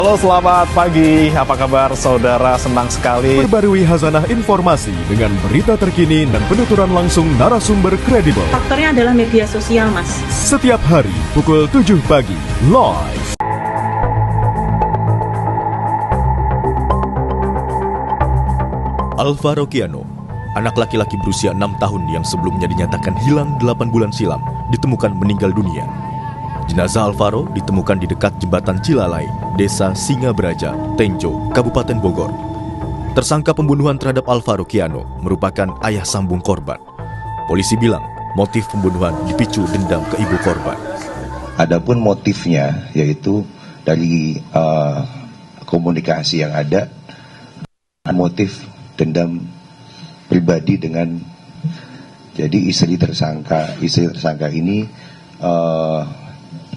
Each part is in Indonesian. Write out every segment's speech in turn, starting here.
Halo, selamat pagi. Apa kabar saudara? Senang sekali Perbarui Khazanah informasi dengan berita terkini dan penuturan langsung narasumber kredibel. Faktornya adalah media sosial, Mas. Setiap hari pukul 7 pagi, live. Alvaro Kiano, anak laki-laki berusia 6 tahun yang sebelumnya dinyatakan hilang 8 bulan silam, ditemukan meninggal dunia. Jenazah Alvaro ditemukan di dekat jembatan Cilalai, Desa Singabraja, Tenjo, Kabupaten Bogor. Tersangka pembunuhan terhadap Alvaro Kiano merupakan ayah sambung korban. Polisi bilang motif pembunuhan dipicu dendam ke ibu korban. Adapun motifnya yaitu dari komunikasi yang ada, motif dendam pribadi dengan jadi istri tersangka ini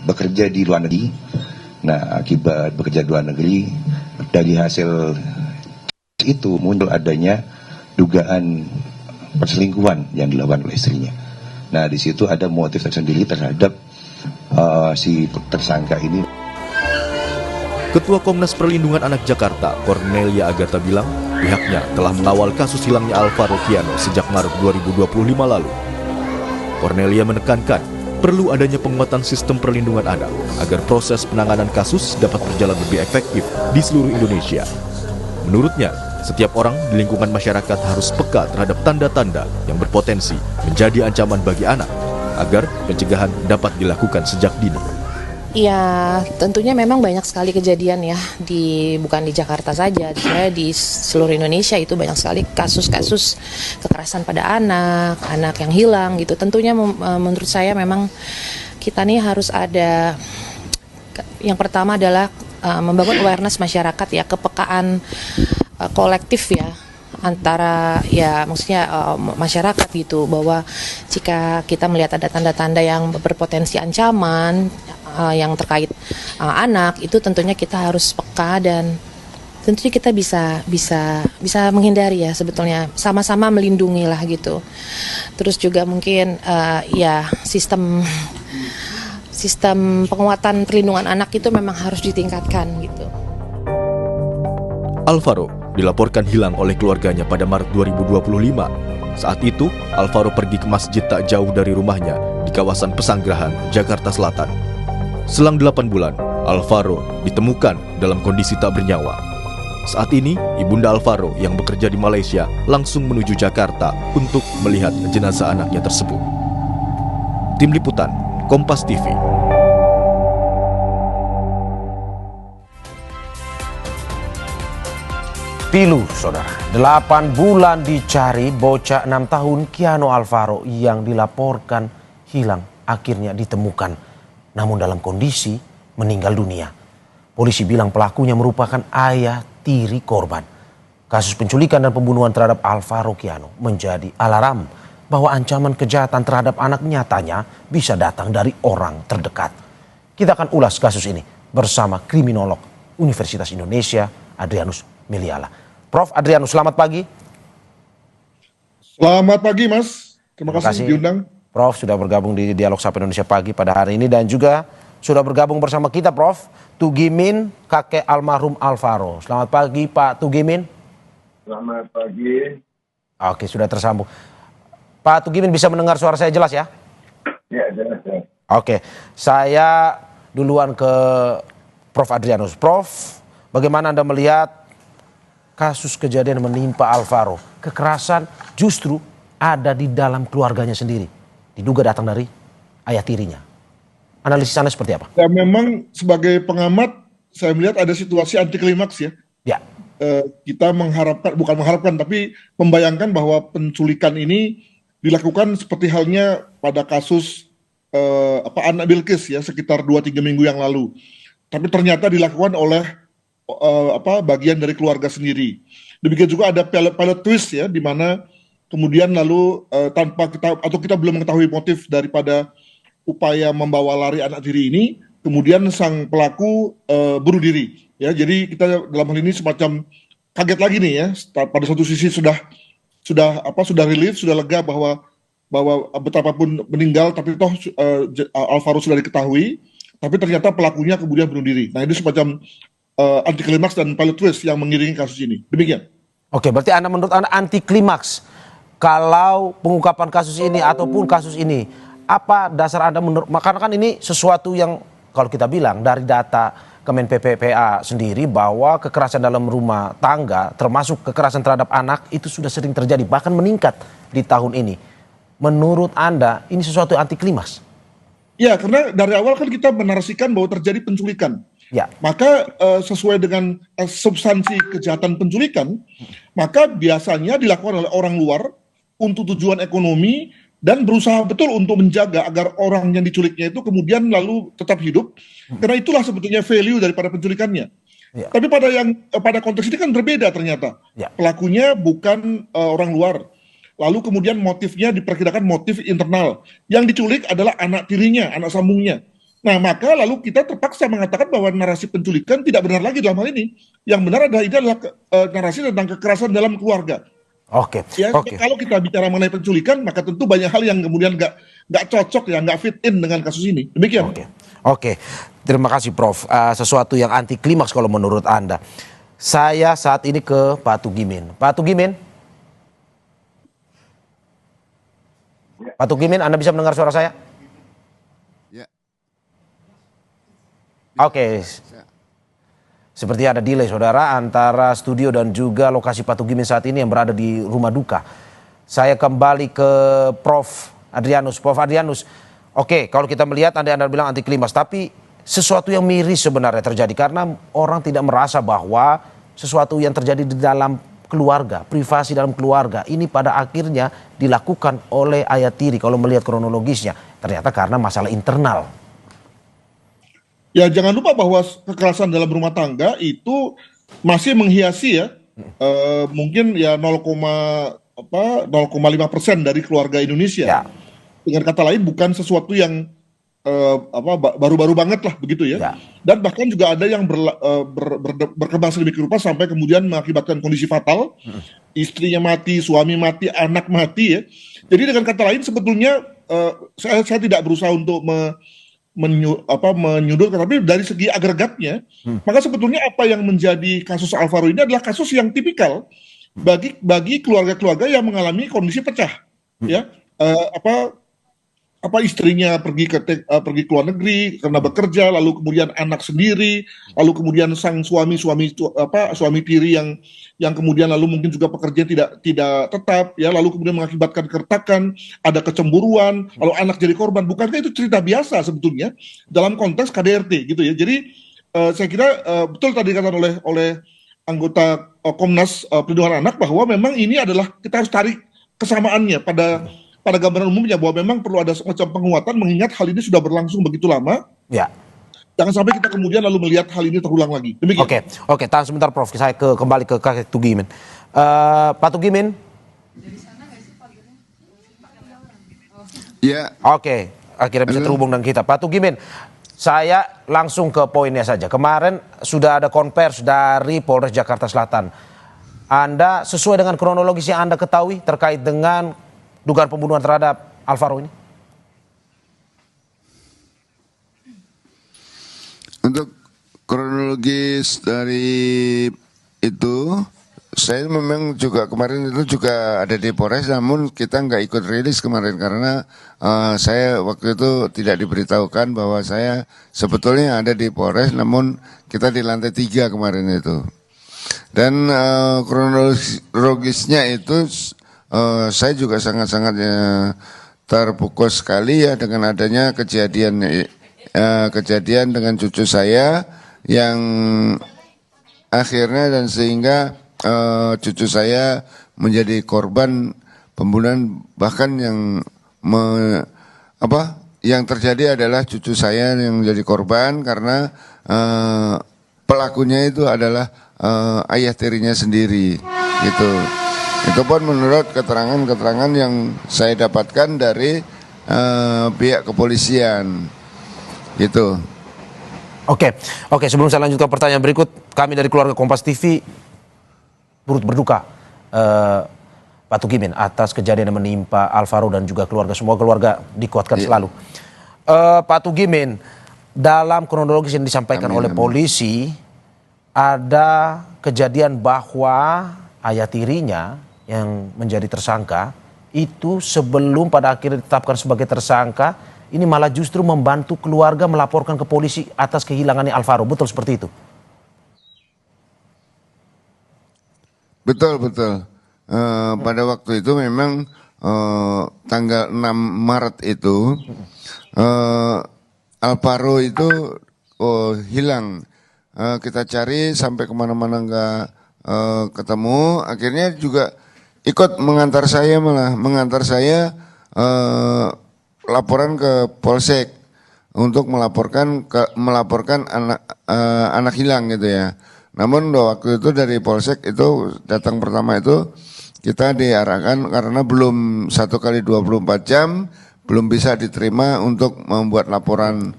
bekerja di luar negeri. Nah, akibat bekerja di luar negeri, dari hasil itu muncul adanya dugaan perselingkuhan yang dilakukan oleh istrinya. Nah, di situ ada motif tersendiri terhadap si tersangka ini. Ketua Komnas Perlindungan Anak Jakarta, Cornelia Agatha bilang, pihaknya telah mengawal kasus hilangnya Alvaro Kiano sejak Maret 2025 lalu. Cornelia menekankan perlu adanya penguatan sistem perlindungan anak agar proses penanganan kasus dapat berjalan lebih efektif di seluruh Indonesia. Menurutnya, setiap orang di lingkungan masyarakat harus peka terhadap tanda-tanda yang berpotensi menjadi ancaman bagi anak agar pencegahan dapat dilakukan sejak dini. Ya, tentunya memang banyak sekali kejadian ya, bukan di Jakarta saja, sebenarnya di seluruh Indonesia itu banyak sekali kasus-kasus kekerasan pada anak yang hilang gitu. Tentunya menurut saya memang kita nih harus ada, yang pertama adalah membangun awareness masyarakat ya, kepekaan kolektif ya, antara ya maksudnya masyarakat gitu, bahwa jika kita melihat ada tanda-tanda yang berpotensi ancaman yang terkait anak, itu tentunya kita harus peka dan tentunya kita bisa menghindari ya, sebetulnya sama-sama melindungi lah gitu. Terus juga mungkin ya sistem penguatan perlindungan anak itu memang harus ditingkatkan gitu. Alvaro dilaporkan hilang oleh keluarganya pada Maret 2025. Saat itu, Alvaro pergi ke masjid tak jauh dari rumahnya di kawasan Pesanggerahan, Jakarta Selatan. Selang 8 bulan, Alvaro ditemukan dalam kondisi tak bernyawa. Saat ini, ibunda Alvaro yang bekerja di Malaysia langsung menuju Jakarta untuk melihat jenazah anaknya tersebut. Tim Liputan, Kompas TV. Pilu, saudara. 8 bulan dicari bocah 6 tahun Kiano Alvaro yang dilaporkan hilang akhirnya ditemukan, namun dalam kondisi meninggal dunia. Polisi bilang pelakunya merupakan ayah tiri korban. Kasus penculikan dan pembunuhan terhadap Alvaro Kiano menjadi alarm bahwa ancaman kejahatan terhadap anak nyatanya bisa datang dari orang terdekat. Kita akan ulas kasus ini bersama kriminolog Universitas Indonesia Adrianus Meliala. Prof. Adrianus, selamat pagi. Selamat pagi, Mas. Terima kasih diundang. Prof. sudah bergabung di Dialog Sapa Indonesia Pagi pada hari ini, dan juga sudah bergabung bersama kita Prof. Tugimin, kakek almarhum Alvaro. Selamat pagi Pak Tugimin. Selamat pagi. Oke, sudah tersambung. Pak Tugimin, bisa mendengar suara saya jelas ya? Ya, jelas ya. Oke, saya duluan ke Prof. Adrianus. Prof, bagaimana Anda melihat kasus kejadian menimpa Alvaro? Kekerasan justru ada di dalam keluarganya sendiri, diduga datang dari ayah tirinya. Analisis Anda seperti apa? Ya, memang sebagai pengamat saya melihat ada situasi anti klimaks ya. Ya. Kita bukan mengharapkan, tapi membayangkan bahwa penculikan ini dilakukan seperti halnya pada kasus anak Bilqis ya, sekitar 2-3 minggu yang lalu. Tapi ternyata dilakukan oleh bagian dari keluarga sendiri. Demikian juga ada pilot twist ya, di mana kemudian lalu tanpa kita belum mengetahui motif daripada upaya membawa lari anak tiri ini, kemudian sang pelaku bunuh diri. Ya, jadi kita dalam hal ini semacam kaget lagi nih ya. Pada satu sisi sudah relief, sudah lega bahwa betapapun meninggal, tapi toh Alvaro sudah diketahui, tapi ternyata pelakunya kemudian bunuh diri. Nah, ini semacam anti klimaks dan pilot twist yang mengiringi kasus ini. Demikian. Oke, berarti menurut Anda anti klimaks kalau pengungkapan kasus ini ataupun kasus ini, apa dasar Anda menurut, karena kan ini sesuatu yang kalau kita bilang dari data Kemen PPPA sendiri bahwa kekerasan dalam rumah tangga termasuk kekerasan terhadap anak itu sudah sering terjadi bahkan meningkat di tahun ini. Menurut Anda ini sesuatu anti klimaks? Ya, karena dari awal kan kita menarasikan bahwa terjadi penculikan. Ya. Maka sesuai dengan substansi kejahatan penculikan, maka biasanya dilakukan oleh orang luar untuk tujuan ekonomi dan berusaha betul untuk menjaga agar orang yang diculiknya itu kemudian lalu tetap hidup. Karena itulah sebetulnya value daripada penculikannya. Ya. Tapi pada konteks ini kan berbeda ternyata. Ya. Pelakunya bukan orang luar. Lalu kemudian motifnya diperkirakan motif internal. Yang diculik adalah anak tirinya, anak sambungnya. Nah, maka lalu kita terpaksa mengatakan bahwa narasi penculikan tidak benar lagi dalam hal ini. Yang benar adalah ini adalah narasi tentang kekerasan dalam keluarga. Oke. Ya, kalau kita bicara mengenai penculikan, maka tentu banyak hal yang kemudian nggak cocok ya, nggak fit in dengan kasus ini. Demikian. Oke. Terima kasih, Prof. Sesuatu yang anti klimaks kalau menurut Anda. Saya saat ini ke Pak Tugimin. Pak Tugimin. Pak Tugimin, Anda bisa mendengar suara saya? Oke, seperti ada delay saudara antara studio dan juga lokasi Pak Tugimin saat ini yang berada di rumah duka. Saya kembali ke Prof. Adrianus. Prof. Adrianus, oke, kalau kita melihat Anda bilang anti klimaks, tapi sesuatu yang miris sebenarnya terjadi karena orang tidak merasa bahwa sesuatu yang terjadi di dalam keluarga, privasi dalam keluarga, ini pada akhirnya dilakukan oleh ayah tiri kalau melihat kronologisnya. Ternyata karena masalah internal. Ya, jangan lupa bahwa kekerasan dalam rumah tangga itu masih menghiasi ya, mungkin ya 0,5% dari keluarga Indonesia. Ya. Dengan kata lain bukan sesuatu yang baru-baru banget lah begitu ya. Ya. Dan bahkan juga ada yang berkembang sedemikian rupa sampai kemudian mengakibatkan kondisi fatal, istrinya mati, suami mati, anak mati ya. Jadi dengan kata lain sebetulnya saya tidak berusaha untuk menyudutkan, tapi dari segi agregatnya, maka sebetulnya apa yang menjadi kasus Alvaro ini adalah kasus yang tipikal bagi keluarga-keluarga yang mengalami kondisi pecah, ya, istrinya pergi ke luar negeri karena bekerja, lalu kemudian anak sendiri, lalu kemudian sang suami tiri yang kemudian lalu mungkin juga pekerja tidak tetap, ya, lalu kemudian mengakibatkan keretakan, ada kecemburuan, lalu anak jadi korban. Bukankah itu cerita biasa sebetulnya dalam konteks KDRT gitu ya. Jadi saya kira betul tadi dikatakan oleh anggota Komnas Perlindungan Anak bahwa memang ini adalah kita harus tarik kesamaannya pada gambaran umumnya bahwa memang perlu ada semacam penguatan mengingat hal ini sudah berlangsung begitu lama. Ya. Jangan sampai kita kemudian lalu melihat hal ini terulang lagi. Demikian. Oke, tahan sebentar Prof. Saya kembali ke Kakek Tugimin. Pak Tugimin. Ya. Oke, akhirnya bisa terhubung dengan kita. Pak Tugimin, saya langsung ke poinnya saja. Kemarin sudah ada konvers dari Polres Jakarta Selatan. Anda sesuai dengan kronologis yang Anda ketahui terkait dengan dugaan pembunuhan terhadap Alvaro ini? Untuk kronologis dari itu, saya memang juga kemarin itu juga ada di Polres, namun kita nggak ikut rilis kemarin karena saya waktu itu tidak diberitahukan bahwa saya sebetulnya ada di Polres, namun kita di lantai 3 kemarin itu. Dan kronologisnya itu saya juga sangat-sangat terpukul sekali ya dengan adanya kejadian dengan cucu saya yang akhirnya dan sehingga cucu saya menjadi korban pembunuhan, bahkan yang terjadi adalah cucu saya yang menjadi korban karena pelakunya itu adalah ayah tirinya sendiri gitu. Itu pun menurut keterangan yang saya dapatkan dari pihak kepolisian. Gitu. Oke, sebelum saya lanjut ke pertanyaan berikut, kami dari keluarga Kompas TV turut berduka Pak Tugimin atas kejadian yang menimpa Alvaro dan juga keluarga. Semua keluarga dikuatkan selalu. Pak Tugimin, dalam kronologis yang disampaikan oleh polisi, ada kejadian bahwa ayah tirinya yang menjadi tersangka itu sebelum pada akhirnya ditetapkan sebagai tersangka, ini malah justru membantu keluarga melaporkan ke polisi atas kehilangannya Alvaro. Betul seperti itu? Betul, betul. Pada waktu itu memang tanggal 6 Maret itu Alvaro itu hilang. Kita cari sampai kemana-mana nggak ketemu. Akhirnya juga ikut mengantar saya, laporan ke Polsek untuk melaporkan anak hilang gitu ya. Namun waktu itu dari Polsek itu datang pertama itu kita diarahkan karena belum 1 kali 24 jam belum bisa diterima untuk membuat laporan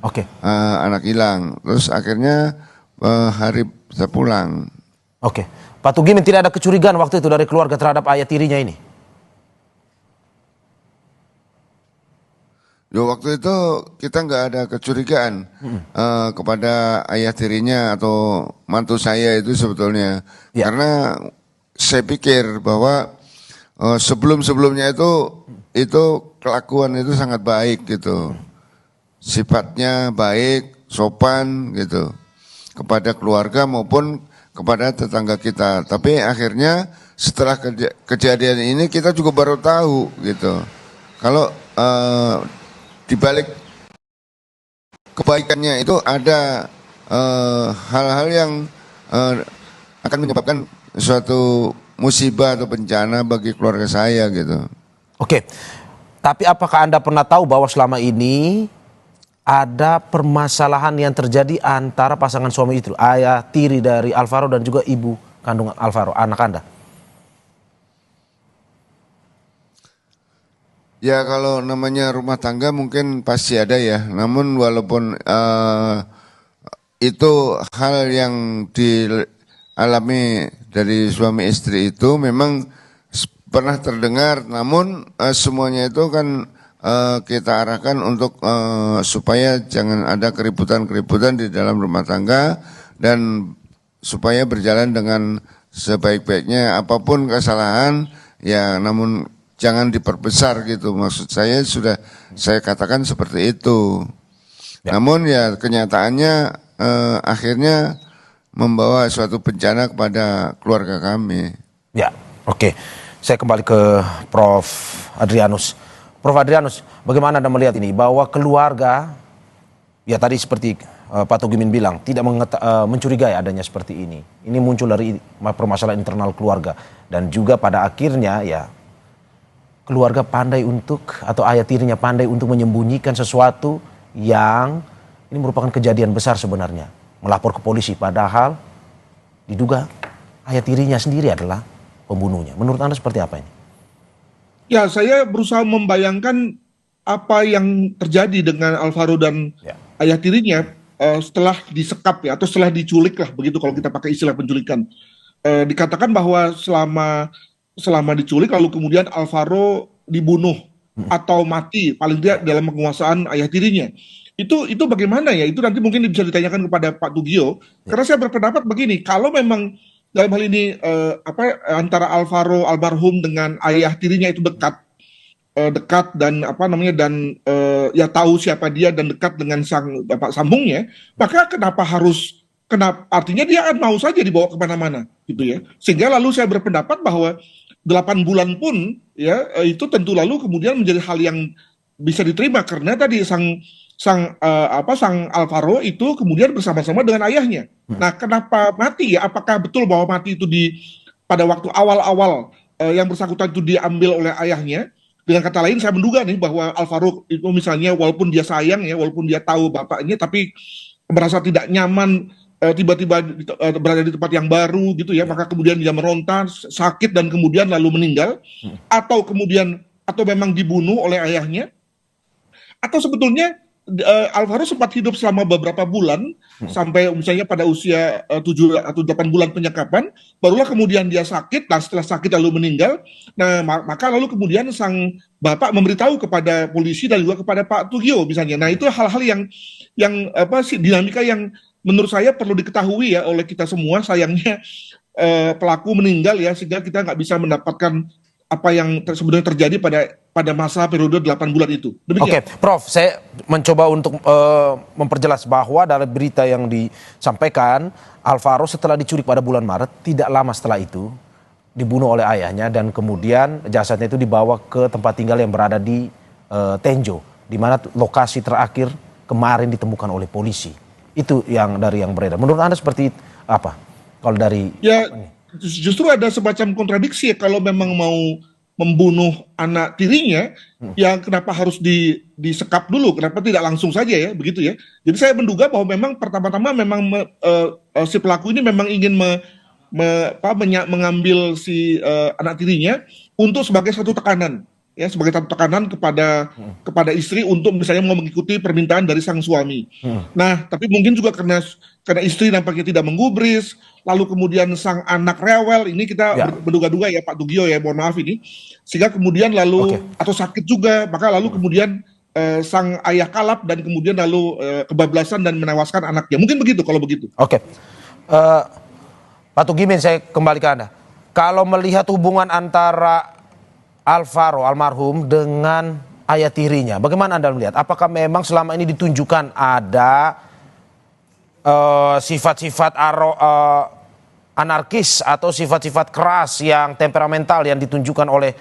anak hilang. Terus akhirnya hari bisa pulang. Oke, Pak Tugimin, tidak ada kecurigaan waktu itu dari keluarga terhadap ayah tirinya ini? Waktu itu kita nggak ada kecurigaan kepada ayah tirinya atau mantu saya itu sebetulnya. Karena saya pikir bahwa sebelum-sebelumnya itu kelakuan itu sangat baik gitu. Sifatnya baik, sopan gitu. Kepada keluarga maupun kepada tetangga kita. Tapi akhirnya setelah kejadian ini kita juga baru tahu gitu. Kalau di balik kebaikannya itu ada hal-hal yang akan menyebabkan suatu musibah atau bencana bagi keluarga saya gitu. Oke, tapi apakah Anda pernah tahu bahwa selama ini ada permasalahan yang terjadi antara pasangan suami itu, ayah tiri dari Alvaro dan juga ibu kandung Alvaro, anak Anda? Ya kalau namanya rumah tangga mungkin pasti ada ya. Namun walaupun itu hal yang dialami dari suami istri itu memang pernah terdengar. Namun semuanya itu kan kita arahkan untuk supaya jangan ada keributan-keributan di dalam rumah tangga dan supaya berjalan dengan sebaik-baiknya. Apapun kesalahan ya namun jangan diperbesar gitu, maksud saya sudah saya katakan seperti itu. Namun ya kenyataannya akhirnya membawa suatu bencana kepada keluarga kami. Ya, oke. Saya kembali ke Prof. Adrianus. Prof. Adrianus, bagaimana Anda melihat ini bahwa keluarga, ya tadi seperti Pak Tugimin bilang, tidak mencurigai adanya seperti ini. Ini muncul dari permasalahan internal keluarga dan juga pada akhirnya ya keluarga pandai atau ayah tirinya pandai untuk menyembunyikan sesuatu yang ini merupakan kejadian besar sebenarnya. Melapor ke polisi padahal diduga ayah tirinya sendiri adalah pembunuhnya. Menurut Anda seperti apa ini? Ya, saya berusaha membayangkan apa yang terjadi dengan Alvaro dan ayah tirinya setelah disekap ya, atau setelah diculik lah begitu kalau kita pakai istilah penculikan. Dikatakan bahwa selama diculik lalu kemudian Alvaro dibunuh atau mati paling tidak dalam penguasaan ayah tirinya. Itu bagaimana ya? Itu nanti mungkin bisa ditanyakan kepada Pak Tugio. Karena saya berpendapat begini, kalau memang dalam hal ini antara Alvaro almarhum dengan ayah tirinya itu dekat dan ya tahu siapa dia dan dekat dengan sang bapak sambungnya, maka artinya dia akan mau saja dibawa kemana-mana gitu ya. Sehingga lalu saya berpendapat bahwa 8 bulan pun ya itu tentu lalu kemudian menjadi hal yang bisa diterima karena tadi sang Alvaro itu kemudian bersama-sama dengan ayahnya. Nah, kenapa mati ya? Apakah betul bahwa mati itu pada waktu awal-awal yang bersangkutan itu diambil oleh ayahnya? Dengan kata lain saya menduga nih bahwa Alvaro itu misalnya walaupun dia sayang ya, walaupun dia tahu bapaknya tapi merasa tidak nyaman tiba-tiba berada di tempat yang baru gitu ya, maka kemudian dia meronta, sakit dan kemudian lalu meninggal, atau memang dibunuh oleh ayahnya, atau sebetulnya Alvaro sempat hidup selama beberapa bulan sampai misalnya pada usia 7 atau 8 bulan penyekapan, barulah kemudian dia sakit dan setelah sakit lalu meninggal. Nah, maka lalu kemudian sang bapak memberitahu kepada polisi dan juga kepada Pak Tugio misalnya. Nah, itu hal-hal yang dinamika yang menurut saya perlu diketahui ya oleh kita semua. Sayangnya pelaku meninggal ya, sehingga kita nggak bisa mendapatkan apa yang sebenarnya terjadi pada masa periode 8 bulan itu. Demikian. Oke, Prof, saya mencoba untuk memperjelas bahwa dari berita yang disampaikan, Alvaro setelah diculik pada bulan Maret, tidak lama setelah itu dibunuh oleh ayahnya dan kemudian jasadnya itu dibawa ke tempat tinggal yang berada di Tenjo, di mana lokasi terakhir kemarin ditemukan oleh polisi. Itu yang dari yang beredar. Menurut Anda seperti apa? Kalau dari ya justru ada semacam kontradiksi ya, kalau memang mau membunuh anak tirinya, yang kenapa harus disekap dulu? Kenapa tidak langsung saja ya, begitu ya? Jadi saya menduga bahwa memang pertama-tama memang si pelaku ini memang ingin mengambil si anak tirinya untuk sebagai satu tekanan, ya, sebagai satu tekanan kepada istri untuk misalnya mau mengikuti permintaan dari sang suami. Nah, tapi mungkin juga karena istri nampaknya tidak menggubris, lalu kemudian sang anak rewel, ini kita menduga-duga ya Pak Tugio ya, mohon maaf ini, sehingga kemudian lalu atau sakit juga, maka lalu kemudian sang ayah kalap dan kemudian lalu kebablasan dan menewaskan anaknya. Mungkin begitu kalau begitu. Oke. Pak Tugimin, saya kembali ke Anda. Kalau melihat hubungan antara Alvaro almarhum dengan ayah tirinya, bagaimana Anda melihat? Apakah memang selama ini ditunjukkan ada sifat-sifat anarkis atau sifat-sifat keras yang temperamental yang ditunjukkan oleh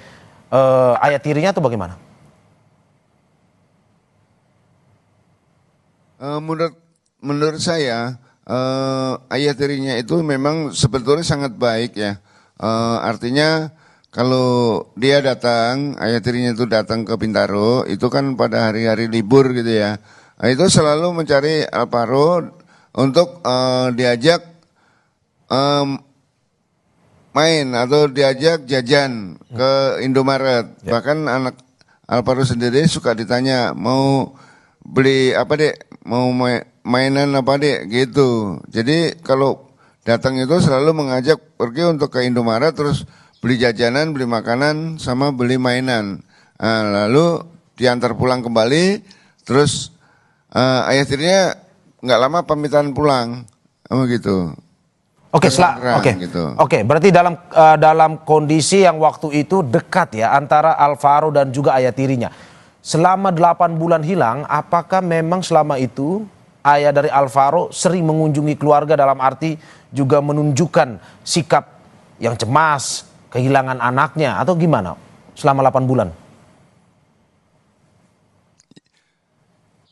ayah tirinya atau bagaimana? Menurut saya ayah tirinya itu memang sebetulnya sangat baik ya. Artinya kalau dia datang, ayah tirinya itu datang ke Bintaro, itu kan pada hari-hari libur gitu ya. Itu selalu mencari Alvaro untuk diajak main atau diajak jajan ke Indomaret. Bahkan anak Alvaro sendiri suka ditanya, mau beli apa dek, mau mainan apa dek, gitu. Jadi kalau datang itu selalu mengajak pergi untuk ke Indomaret, terus beli jajanan, beli makanan, sama beli mainan. Lalu diantar pulang kembali, terus ayah tirinya nggak lama pamitan pulang, gitu. Oke, gitu. Oke, berarti dalam kondisi yang waktu itu dekat ya antara Alvaro dan juga ayah tirinya. Selama 8 bulan hilang, apakah memang selama itu ayah dari Alvaro sering mengunjungi keluarga, dalam arti juga menunjukkan sikap yang cemas, kehilangan anaknya atau gimana selama 8 bulan?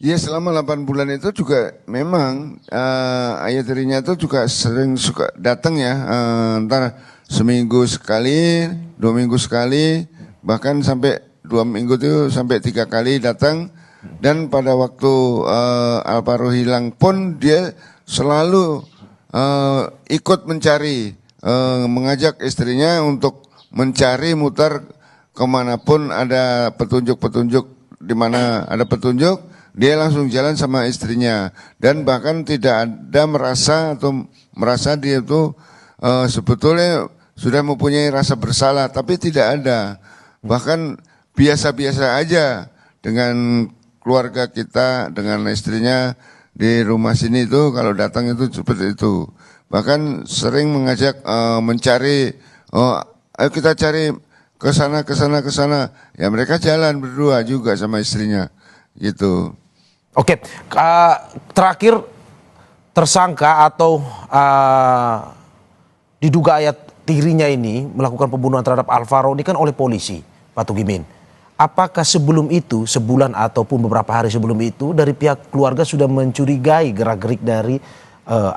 Ya, selama 8 bulan itu juga memang ayah tirinya itu juga sering suka datang ya, entar seminggu sekali, 2 minggu sekali, bahkan sampai 2 minggu itu sampai 3 kali datang. Dan pada waktu Alvaro hilang pun dia selalu ikut mencari, mengajak istrinya untuk mencari mutar kemanapun ada petunjuk-petunjuk, di mana ada petunjuk dia langsung jalan sama istrinya, dan bahkan tidak ada merasa dia itu sebetulnya sudah mempunyai rasa bersalah, tapi tidak ada. Bahkan biasa-biasa aja dengan keluarga kita, dengan istrinya di rumah sini itu kalau datang itu seperti itu. Bahkan sering mengajak mencari, ayo kita cari ke sana. Ya mereka jalan berdua juga sama istrinya, gitu. Oke, terakhir tersangka atau diduga ayah tirinya ini melakukan pembunuhan terhadap Alvaro ini kan oleh polisi, Pak Tugimin. Apakah sebelum itu, sebulan ataupun beberapa hari sebelum itu, dari pihak keluarga sudah mencurigai gerak-gerik dari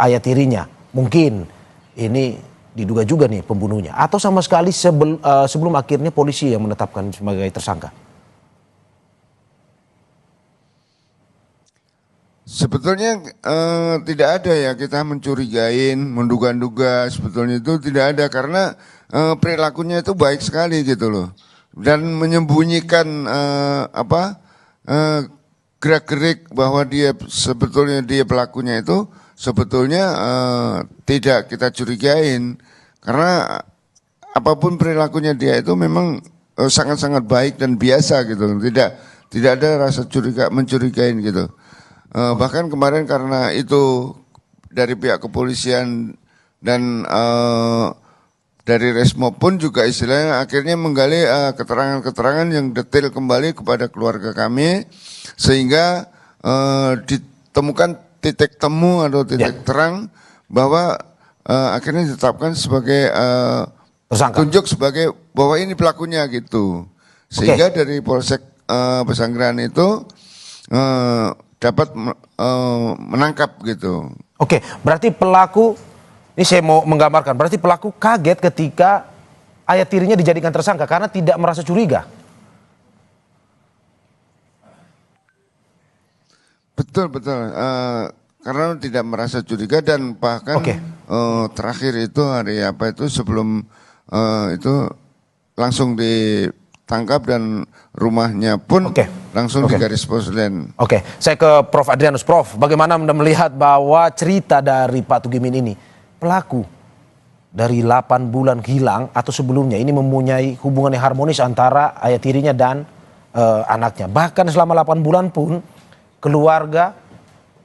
ayah tirinya? Mungkin ini diduga juga nih pembunuhnya. Atau sama sekali sebelum akhirnya polisi yang menetapkan sebagai tersangka? Sebetulnya tidak ada ya kita mencurigain, menduga-duga, sebetulnya itu tidak ada, karena perilakunya itu baik sekali gitu loh. Dan menyembunyikan gerak-gerik bahwa dia sebetulnya dia pelakunya itu sebetulnya tidak kita curigain, karena apapun perilakunya dia itu memang sangat-sangat baik dan biasa gitu, tidak ada rasa mencurigain gitu. Bahkan kemarin karena itu dari pihak kepolisian dan dari Resmo pun juga istilahnya akhirnya menggali keterangan-keterangan yang detail kembali kepada keluarga kami sehingga ditemukan titik temu atau titik terang bahwa akhirnya ditetapkan sebagai tersangka, tunjuk sebagai bahwa ini pelakunya gitu, sehingga dari Polsek Pesanggerahan itu dapat menangkap gitu. Oke, berarti pelaku, ini saya mau menggambarkan, berarti pelaku kaget ketika ayah tirinya dijadikan tersangka karena tidak merasa curiga. Betul. Karena tidak merasa curiga dan bahkan terakhir itu hari apa itu sebelum itu langsung ditangkap dan rumahnya pun langsung digaris polisi. Oke, saya ke Prof Adrianus. Prof, bagaimana Anda melihat bahwa cerita dari Pak Tugimin ini, pelaku dari 8 bulan hilang atau sebelumnya ini mempunyai hubungan yang harmonis antara ayah tirinya dan anaknya. Bahkan selama 8 bulan pun keluarga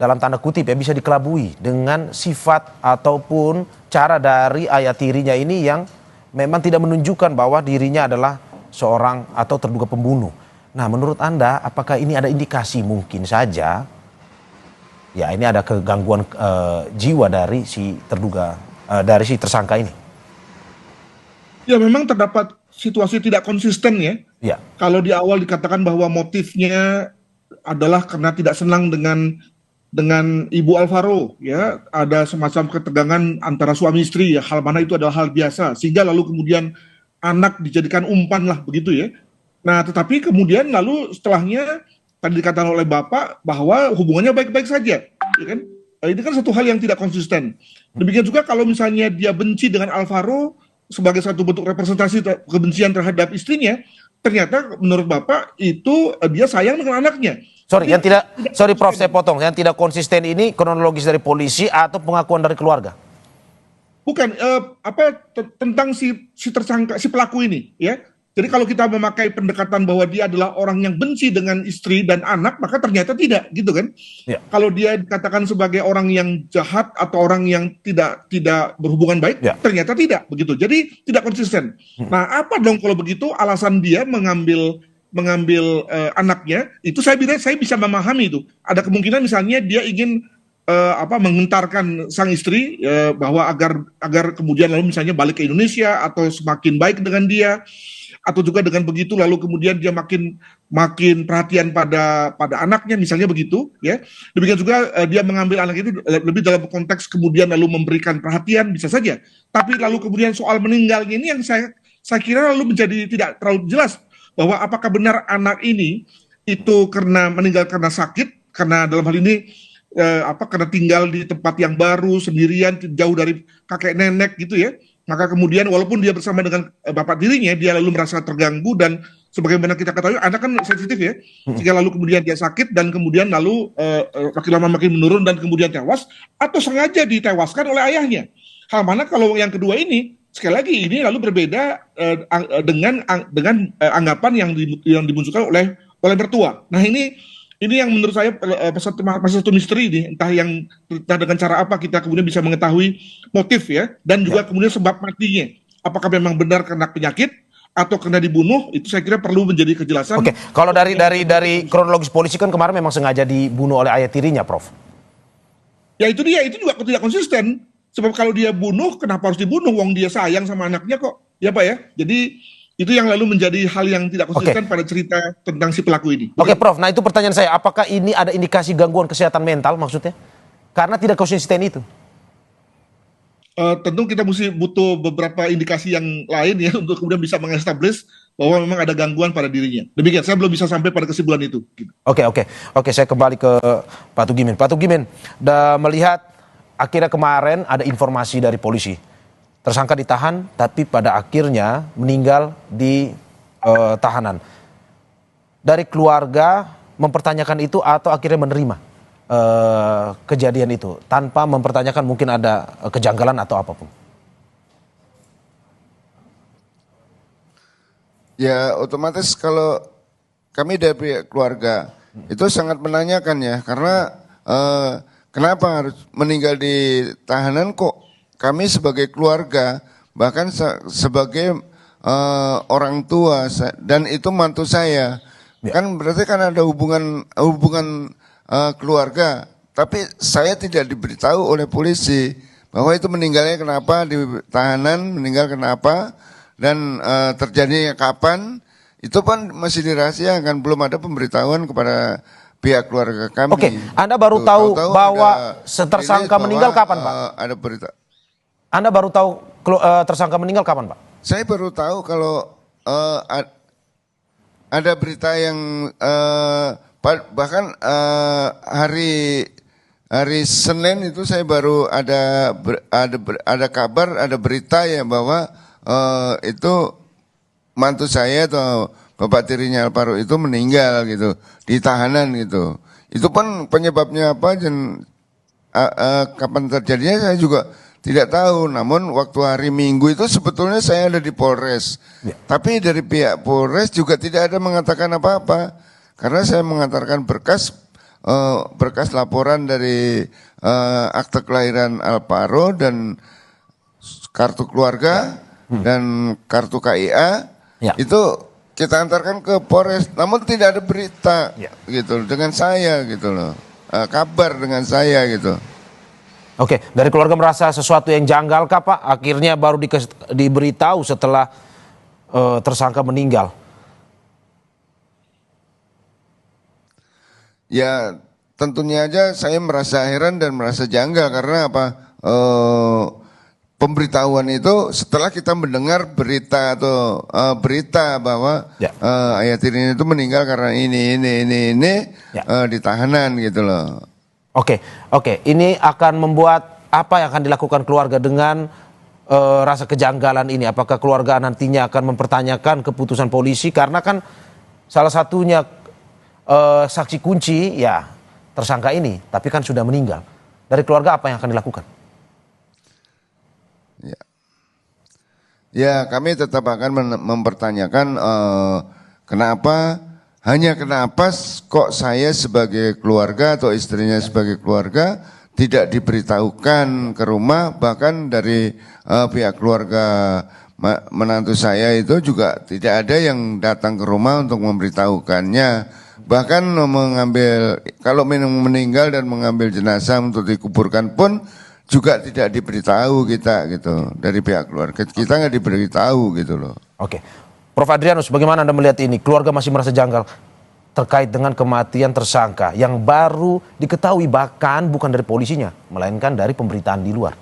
dalam tanda kutip ya bisa dikelabui dengan sifat ataupun cara dari ayah tirinya ini yang memang tidak menunjukkan bahwa dirinya adalah seorang atau terduga pembunuh. Nah, menurut Anda apakah ini ada indikasi mungkin saja ya ini ada kegangguan jiwa dari si terduga dari si tersangka ini? Ya memang terdapat situasi tidak konsisten ya. Ya. Kalau di awal dikatakan bahwa motifnya adalah karena tidak senang dengan Ibu Alvaro, ya ada semacam ketegangan antara suami istri, ya hal mana itu adalah hal biasa, sehingga lalu kemudian anak dijadikan umpan lah begitu ya. Nah tetapi kemudian lalu setelahnya tadi dikatakan oleh Bapak bahwa hubungannya baik-baik saja, ya kan? Ini kan satu hal yang tidak konsisten. Demikian juga kalau misalnya dia benci dengan Alvaro sebagai satu bentuk representasi kebencian terhadap istrinya, ternyata menurut Bapak itu dia sayang dengan anaknya. Sorry Prof, saya potong. Yang tidak konsisten ini kronologis dari polisi atau pengakuan dari keluarga? Bukan, tentang si tersangka, si pelaku ini, ya. Jadi kalau kita memakai pendekatan bahwa dia adalah orang yang benci dengan istri dan anak, maka ternyata tidak, gitu kan? Ya. Kalau dia dikatakan sebagai orang yang jahat atau orang yang tidak berhubungan baik, ternyata tidak, begitu. Jadi tidak konsisten. Nah, apa dong kalau begitu alasan dia mengambil anaknya? Itu saya bisa memahami itu. Ada kemungkinan misalnya dia ingin mengentarkan sang istri bahwa agar kemudian lalu misalnya balik ke Indonesia atau semakin baik dengan dia. Atau juga dengan begitu lalu kemudian dia makin perhatian pada anaknya misalnya begitu ya. Demikian juga dia mengambil anak itu lebih dalam konteks kemudian lalu memberikan perhatian bisa saja. Tapi lalu kemudian soal meninggalnya ini yang saya kira lalu menjadi tidak terlalu jelas bahwa apakah benar anak ini itu karena meninggal karena sakit, karena dalam hal ini karena tinggal di tempat yang baru sendirian jauh dari kakek nenek gitu ya. Maka kemudian walaupun dia bersama dengan bapak dirinya, dia lalu merasa terganggu dan sebagaimana kita ketahui anak kan sensitif ya, sehingga lalu kemudian dia sakit dan kemudian lalu makin lama makin menurun dan kemudian tewas atau sengaja ditewaskan oleh ayahnya. Hal mana kalau yang kedua ini sekali lagi ini lalu berbeda dengan anggapan yang dimunculkan oleh mertua. Nah ini yang menurut saya masih satu misteri nih, entah dengan cara apa kita kemudian bisa mengetahui motif ya, dan juga kemudian sebab matinya. Apakah memang benar karena penyakit atau karena dibunuh? Itu saya kira perlu menjadi kejelasan. Oke, kalau dari kronologis polisi kan kemarin memang sengaja dibunuh oleh ayah tirinya, Prof. Ya itu dia, itu juga tidak konsisten. Sebab kalau dia bunuh, kenapa harus dibunuh? Wong dia sayang sama anaknya kok, ya Pak ya. Jadi itu yang lalu menjadi hal yang tidak konsisten pada cerita tentang si pelaku ini. Oke, Prof. Nah itu pertanyaan saya, apakah ini ada indikasi gangguan kesehatan mental maksudnya? Karena tidak konsisten itu. Tentu kita butuh beberapa indikasi yang lain ya untuk kemudian bisa mengestablish bahwa memang ada gangguan pada dirinya. Demikian, saya belum bisa sampai pada kesimpulan itu. Oke, saya kembali ke Pak Tugimin. Pak Tugimin, melihat akhirnya kemarin ada informasi dari polisi. Tersangka ditahan, tapi pada akhirnya meninggal di tahanan. Dari keluarga mempertanyakan itu atau akhirnya menerima kejadian itu tanpa mempertanyakan mungkin ada kejanggalan atau apapun? Ya otomatis kalau kami dari pihak keluarga itu sangat menanyakan ya, karena kenapa harus meninggal di tahanan kok kami sebagai keluarga, bahkan sebagai orang tua dan itu mantu saya, kan berarti kan ada hubungan keluarga, tapi saya tidak diberitahu oleh polisi bahwa itu meninggalnya kenapa di tahanan, meninggal kenapa dan terjadinya kapan, itu kan masih dirahasiakan, belum ada pemberitahuan kepada pihak keluarga kami. Oke, Anda baru tahu bahwa tersangka meninggal kapan, Pak? Ada berita. Anda baru tahu tersangka meninggal kapan, Pak? Saya baru tahu kalau ada berita yang bahkan hari Senin itu saya baru ada kabar, ada berita ya bahwa itu mantu saya atau bapak tirinya Alvaro itu meninggal gitu di tahanan gitu. Itu pun penyebabnya apa dan kapan terjadinya saya juga tidak tahu. Namun waktu hari Minggu itu sebetulnya saya ada di Polres. Tapi dari pihak Polres juga tidak ada mengatakan apa-apa. Karena saya mengantarkan berkas laporan dari akte kelahiran Alvaro dan kartu keluarga dan kartu KIA. Itu kita antarkan ke Polres. Namun tidak ada berita gitu dengan saya gitu loh. Kabar dengan saya gitu. Oke, dari keluarga merasa sesuatu yang janggal kah, Pak? Akhirnya baru diberitahu setelah tersangka meninggal. Ya, tentunya aja saya merasa heran dan merasa janggal karena apa? Pemberitahuan itu setelah kita mendengar berita atau berita bahwa ayah tirinya itu meninggal karena ini di tahanan gitu loh. Oke, ini akan membuat apa yang akan dilakukan keluarga dengan rasa kejanggalan ini? Apakah keluarga nantinya akan mempertanyakan keputusan polisi? Karena kan salah satunya saksi kunci ya tersangka ini, tapi kan sudah meninggal. Dari keluarga apa yang akan dilakukan? Ya, kami tetap akan mempertanyakan kenapa kok saya sebagai keluarga atau istrinya sebagai keluarga tidak diberitahukan ke rumah, bahkan dari pihak keluarga menantu saya itu juga tidak ada yang datang ke rumah untuk memberitahukannya, bahkan kalau meninggal dan mengambil jenazah untuk dikuburkan pun juga tidak diberitahu kita gitu dari pihak keluarga, kita nggak diberitahu gitu loh. Oke. Prof. Adrianus, bagaimana Anda melihat ini? Keluarga masih merasa janggal terkait dengan kematian tersangka yang baru diketahui bahkan bukan dari polisinya, melainkan dari pemberitaan di luar.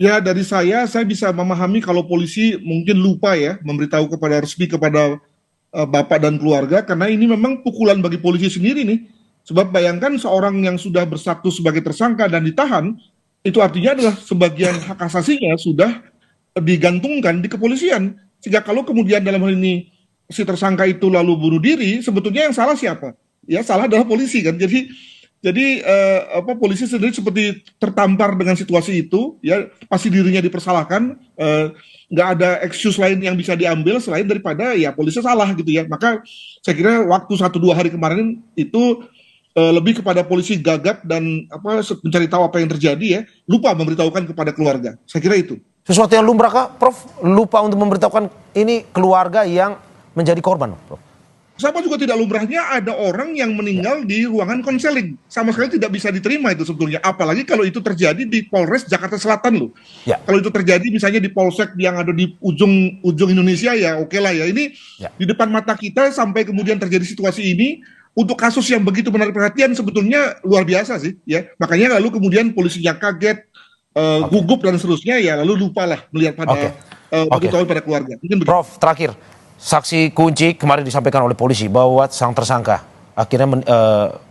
Ya, dari saya bisa memahami kalau polisi mungkin lupa ya memberitahu resmi kepada bapak dan keluarga, karena ini memang pukulan bagi polisi sendiri nih. Sebab bayangkan seorang yang sudah berstatus sebagai tersangka dan ditahan, itu artinya adalah sebagian hak asasinya sudah digantungkan di kepolisian. Sehingga kalau kemudian dalam hal ini si tersangka itu lalu bunuh diri, sebetulnya yang salah siapa? Ya, salah adalah polisi kan. Jadi polisi sendiri seperti tertampar dengan situasi itu, ya pasti dirinya dipersalahkan, nggak ada excuse lain yang bisa diambil selain daripada ya polisi salah gitu ya. Maka saya kira waktu 1-2 hari kemarin itu lebih kepada polisi gagap dan mencari tahu apa yang terjadi ya, lupa memberitahukan kepada keluarga. Saya kira itu. Sesuatu yang lumrah kah, Prof? Lupa untuk memberitahukan ini keluarga yang menjadi korban, Prof? Sama juga tidak lumrahnya ada orang yang meninggal di ruangan konseling. Sama sekali tidak bisa diterima itu sebetulnya. Apalagi kalau itu terjadi di Polres Jakarta Selatan loh. Kalau itu terjadi misalnya di Polsek yang ada di ujung Indonesia ya oke lah ya. Ini di depan mata kita sampai kemudian terjadi situasi ini. Untuk kasus yang begitu menarik perhatian sebetulnya luar biasa sih ya. Makanya lalu kemudian polisinya kaget, gugup dan seterusnya ya, lalu lupalah melihat pada pada keluarga. Mungkin Prof, terakhir, saksi kunci kemarin disampaikan oleh polisi bahwa sang tersangka akhirnya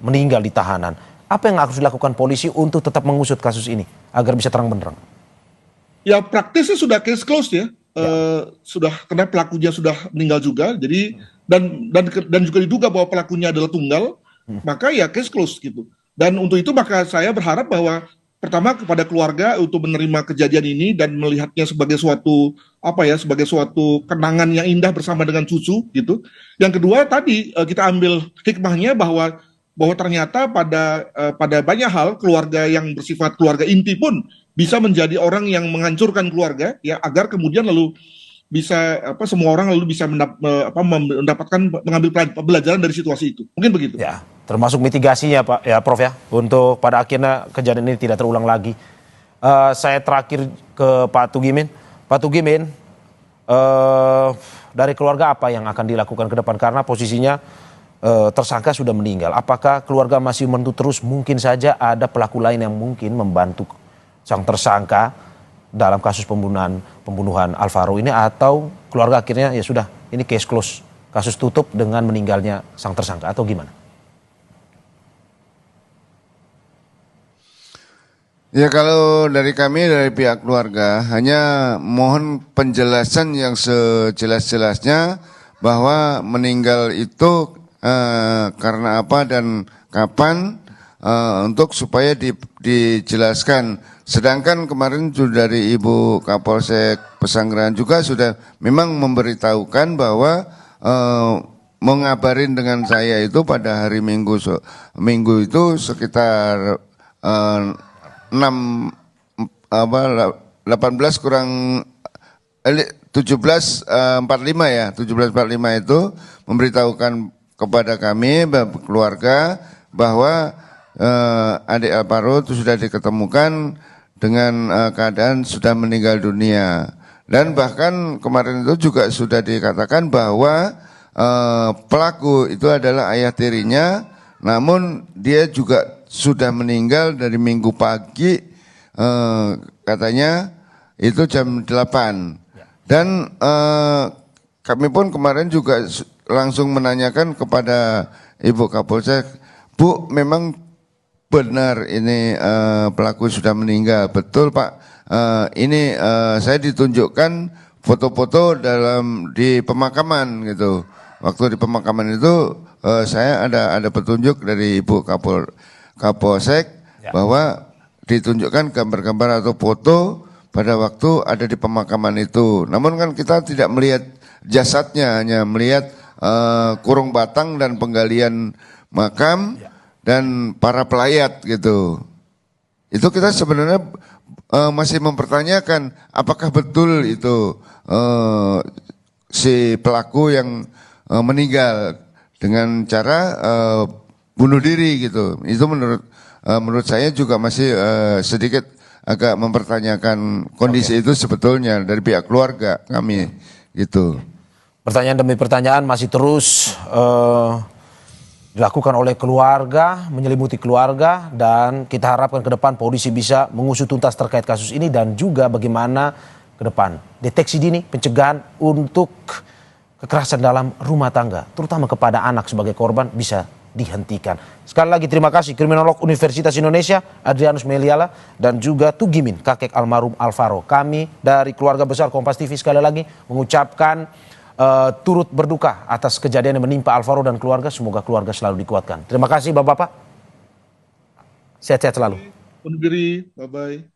meninggal di tahanan. Apa yang harus dilakukan polisi untuk tetap mengusut kasus ini agar bisa terang benderang? Ya praktisnya sudah case closed ya. Sudah karena pelakunya sudah meninggal juga, jadi dan juga diduga bahwa pelakunya adalah tunggal, maka ya case closed gitu. Dan untuk itu maka saya berharap bahwa pertama kepada keluarga untuk menerima kejadian ini dan melihatnya sebagai suatu kenangan yang indah bersama dengan cucu gitu. Yang kedua tadi kita ambil hikmahnya bahwa bahwa ternyata pada banyak hal keluarga yang bersifat keluarga inti pun bisa menjadi orang yang menghancurkan keluarga, ya, agar kemudian lalu bisa semua orang lalu bisa mendapatkan mengambil pelajaran dari situasi itu. Mungkin begitu. Ya, termasuk mitigasinya Pak, ya Prof ya, untuk pada akhirnya kejadian ini tidak terulang lagi. Saya terakhir ke Pak Tugimin. Pak Tugimin, dari keluarga apa yang akan dilakukan ke depan? Karena posisinya tersangka sudah meninggal. Apakah keluarga masih menuntut terus? Mungkin saja ada pelaku lain yang mungkin membantu sang tersangka dalam kasus pembunuhan Alvaro ini, atau keluarga akhirnya ya sudah, ini case close, kasus tutup dengan meninggalnya sang tersangka, atau gimana? Ya, kalau dari kami, dari pihak keluarga, hanya mohon penjelasan yang sejelas-jelasnya bahwa meninggal itu karena apa dan kapan, untuk supaya dijelaskan. Sedangkan kemarin sudah dari Ibu Kapolsek Pesanggerahan juga sudah memang memberitahukan bahwa mengabarin dengan saya itu pada hari Minggu itu sekitar 18 kurang 17.45 ya, 17.45 itu memberitahukan kepada kami keluarga bahwa adik Alvaro itu sudah diketemukan dengan keadaan sudah meninggal dunia, dan bahkan kemarin itu juga sudah dikatakan bahwa pelaku itu adalah ayah tirinya, namun dia juga sudah meninggal dari Minggu pagi, katanya itu jam 8, dan kami pun kemarin juga langsung menanyakan kepada Ibu Kapolsek, Bu, memang benar ini pelaku sudah meninggal? Betul Pak, ini saya ditunjukkan foto-foto di pemakaman gitu. Waktu di pemakaman itu saya ada petunjuk dari Ibu Kapolsek bahwa ditunjukkan gambar-gambar atau foto pada waktu ada di pemakaman itu. Namun kan kita tidak melihat jasadnya, hanya melihat kurung batang dan penggalian makam dan para pelayat gitu. Itu kita sebenarnya masih mempertanyakan apakah betul itu si pelaku yang meninggal dengan cara bunuh diri gitu. Itu menurut saya juga masih sedikit agak mempertanyakan kondisi itu sebetulnya dari pihak keluarga kami gitu. Pertanyaan demi pertanyaan masih terus dilakukan oleh keluarga, menyelimuti keluarga, dan kita harapkan ke depan polisi bisa mengusut tuntas terkait kasus ini, dan juga bagaimana ke depan deteksi dini, pencegahan untuk kekerasan dalam rumah tangga, terutama kepada anak sebagai korban, bisa dihentikan. Sekali lagi terima kasih Kriminolog Universitas Indonesia Adrianus Meliala dan juga Tugimin, kakek almarhum Alvaro. Kami dari keluarga besar Kompas TV sekali lagi mengucapkan turut berduka atas kejadian yang menimpa Alvaro dan keluarga. Semoga keluarga selalu dikuatkan. Terima kasih Bapak-bapak. Sehat-sehat selalu. Undur diri, bye-bye.